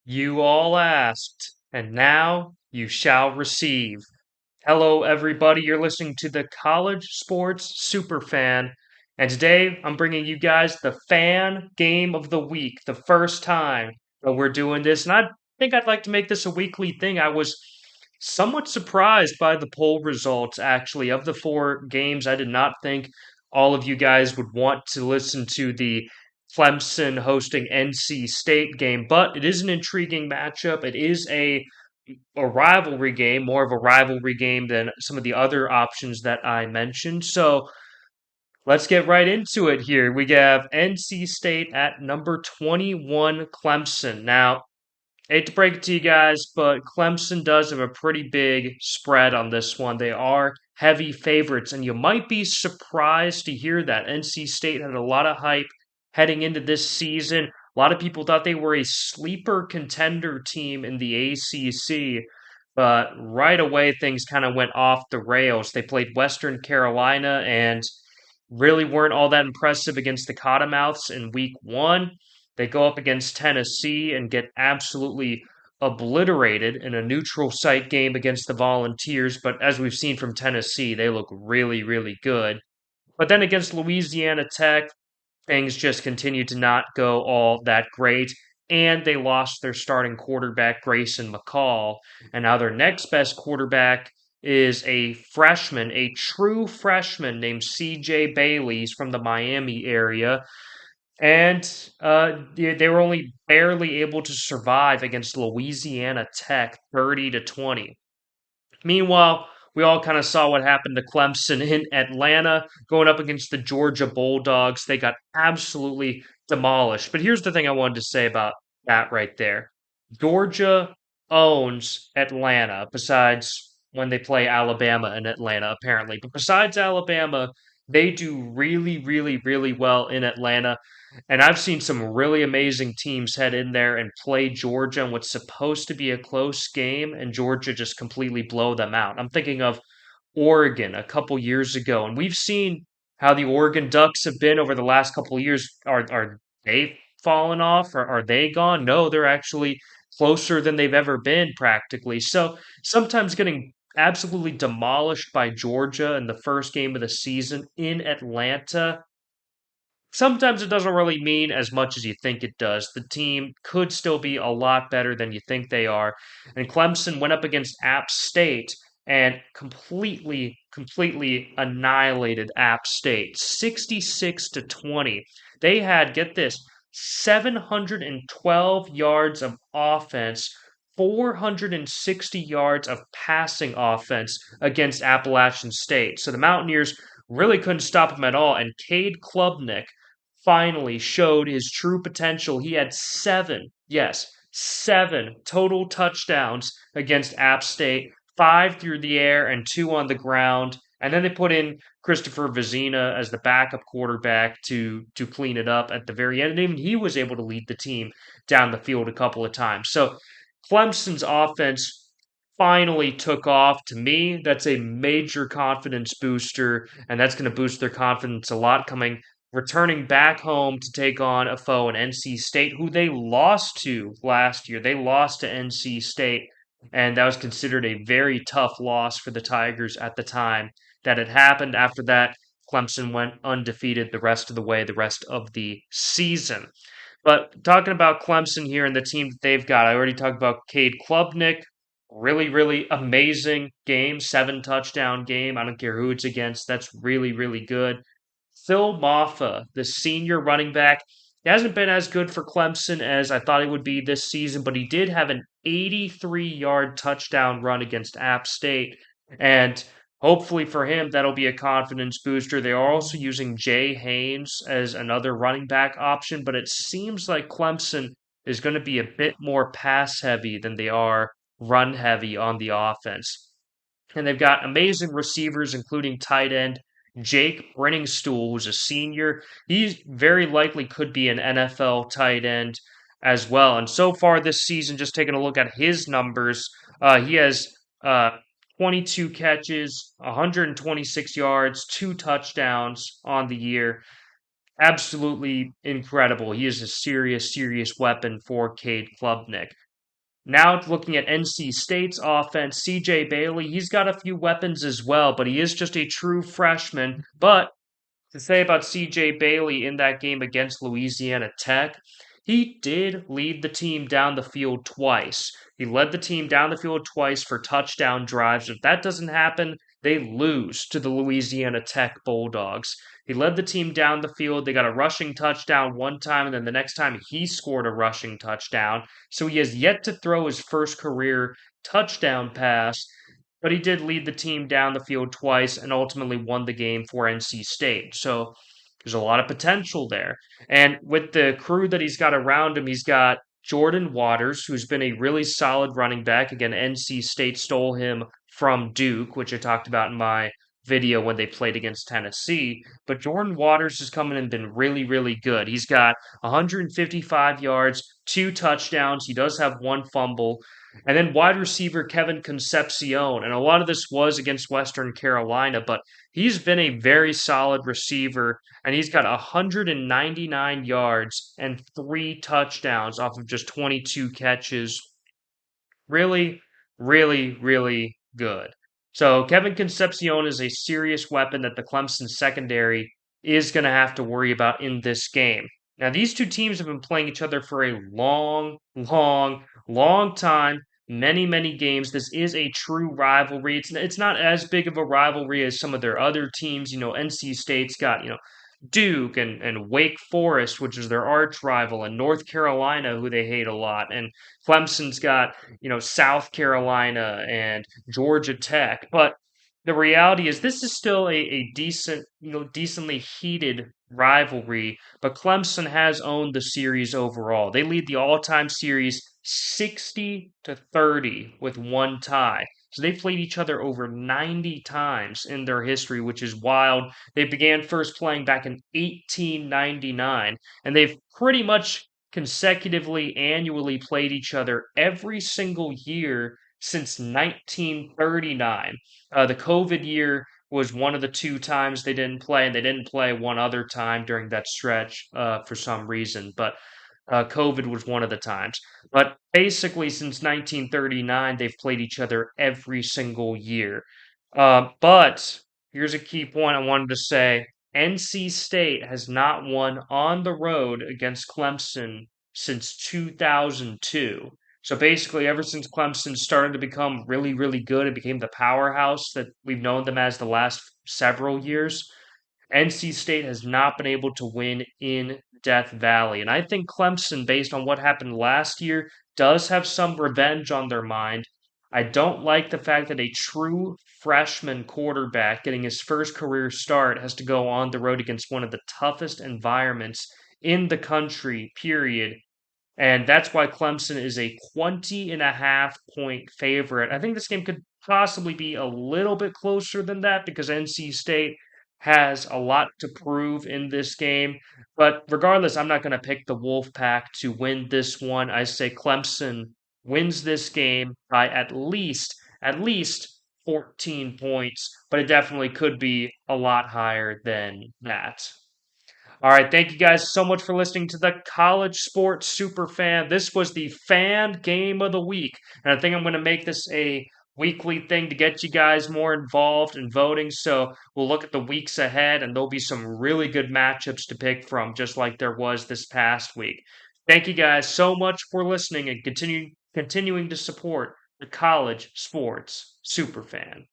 You all asked, and now you shall receive. Hello, everybody. You're listening to the College Sports Superfan, and today I'm bringing you guys the fan game of the week, the first time that we're doing this. And I think I'd like to make this a weekly thing. I was somewhat surprised by the poll results, actually. Of the four games, I did not think all of you guys would want to listen to the Clemson hosting NC State game, but it is an intriguing matchup. It is a rivalry game, more of a rivalry game than some of the other options that I mentioned. So let's get right into it here. We have NC State at number 21, Clemson. Now, hate to break it to you guys, but Clemson does have a pretty big spread on this one. They are heavy favorites, and you might be surprised to hear that. NC State had a lot of hype heading into this season. A lot of people thought they were a sleeper contender team in the ACC, but right away things kind of went off the rails. They played Western Carolina and really weren't all that impressive against the Cottonmouths in week one. They go up against Tennessee and get absolutely obliterated in a neutral site game against the Volunteers. But as we've seen from Tennessee, they look really, really good. But then against Louisiana Tech, things just continue to not go all that great. And they lost their starting quarterback, Grayson McCall. And now their next best quarterback is a freshman, a true freshman named CJ Bailey. He's from the Miami area. And they were only barely able to survive against Louisiana Tech 30-20. Meanwhile, we all kind of saw what happened to Clemson in Atlanta going up against the Georgia Bulldogs. They got absolutely demolished. But here's the thing I wanted to say about that right there. Georgia owns Atlanta, besides when they play Alabama in Atlanta, apparently. But besides Alabama, they do really, really, really well in Atlanta. And I've seen some really amazing teams head in there and play Georgia in what's supposed to be a close game, and Georgia just completely blow them out. I'm thinking of Oregon a couple years ago, and we've seen how the Oregon Ducks have been over the last couple of years. Are they fallen off? Or are they gone? No, they're actually closer than they've ever been, practically. So sometimes getting absolutely demolished by Georgia in the first game of the season in Atlanta, sometimes it doesn't really mean as much as you think it does. The team could still be a lot better than you think they are. And Clemson went up against App State and completely annihilated App State 66-20. They had, get this, 712 yards of offense, 460 yards of passing offense against Appalachian State. So the Mountaineers really couldn't stop them at all. And Cade Klubnik finally showed his true potential. He had seven, yes, seven total touchdowns against App State, five through the air and two on the ground. And then they put in Christopher Vizina as the backup quarterback to clean it up at the very end. And even he was able to lead the team down the field a couple of times. So Clemson's offense finally took off. To me, that's a major confidence booster, and that's going to boost their confidence a lot coming returning back home to take on a foe in NC State, who they lost to last year. They lost to NC State, and that was considered a very tough loss for the Tigers at the time that it happened. After that, Clemson went undefeated the rest of the way, the rest of the season. But talking about Clemson here and the team that they've got, I already talked about Cade Klubnik. Really, really amazing game, 7 touchdown game. I don't care who it's against. That's really, really good. Phil Maffa, the senior running back, he hasn't been as good for Clemson as I thought he would be this season, but he did have an 83-yard touchdown run against App State. And hopefully for him, that'll be a confidence booster. They are also using Jay Haynes as another running back option, but it seems like Clemson is going to be a bit more pass heavy than they are run heavy on the offense. And they've got amazing receivers, including tight end Jake Brenningstool, who's a senior. He very likely could be an NFL tight end as well. And so far this season, just taking a look at his numbers, he has 22 catches, 126 yards, 2 touchdowns on the year. Absolutely incredible. He is a serious, serious weapon for Cade Klubnik. Now looking at NC State's offense, CJ Bailey, he's got a few weapons as well, but he is just a true freshman. But to say about CJ Bailey in that game against Louisiana Tech, he did lead the team down the field twice. He led the team down the field twice for touchdown drives. If that doesn't happen, they lose to the Louisiana Tech Bulldogs. He led the team down the field. They got a rushing touchdown one time, and then the next time he scored a rushing touchdown. So he has yet to throw his first career touchdown pass, but he did lead the team down the field twice and ultimately won the game for NC State. So there's a lot of potential there. And with the crew that he's got around him, he's got Jordan Waters, who's been a really solid running back. Again, NC State stole him from Duke, which I talked about in my video when they played against Tennessee. But Jordan Waters has come in and been really, really good. He's got 155 yards, 2 touchdowns. He does have one fumble. And then wide receiver Kevin Concepcion. And a lot of this was against Western Carolina, but he's been a very solid receiver, and he's got 199 yards and 3 touchdowns off of just 22 catches. Really, really, really good. So Kevin Concepcion is a serious weapon that the Clemson secondary is going to have to worry about in this game. Now, these two teams have been playing each other for a long, long, long time, many, many games. This is a true rivalry. It's not as big of a rivalry as some of their other teams. NC State's got, Duke and Wake Forest, which is their arch rival, and North Carolina, who they hate a lot. And Clemson's got, South Carolina and Georgia Tech. But the reality is this is still a decent, decently heated rivalry, but Clemson has owned the series overall. They lead the all-time series 60-30 with one tie. So they've played each other over 90 times in their history, which is wild. They began first playing back in 1899, and they've pretty much consecutively annually played each other every single year since 1939. The COVID year was one of the 2 times they didn't play, and they didn't play one other time during that stretch for some reason. But COVID was one of the times. But basically, since 1939, they've played each other every single year. But here's a key point I wanted to say. NC State has not won on the road against Clemson since 2002. So basically, ever since Clemson started to become really, really good and became the powerhouse that we've known them as the last several years, NC State has not been able to win in Death Valley. And I think Clemson, based on what happened last year, does have some revenge on their mind. I don't like the fact that a true freshman quarterback getting his first career start has to go on the road against one of the toughest environments in the country, period. And that's why Clemson is a 20.5 point favorite. I think this game could possibly be a little bit closer than that because NC State has a lot to prove in this game. But regardless, I'm not going to pick the Wolfpack to win this one. I say Clemson wins this game by at least 14 points, but it definitely could be a lot higher than that. All right, thank you guys so much for listening to the College Sports Super Fan. This was the fan game of the week, and I think I'm going to make this a weekly thing to get you guys more involved in voting. So we'll look at the weeks ahead, and there'll be some really good matchups to pick from, just like there was this past week. Thank you guys so much for listening and continuing to support the College Sports Super Fan.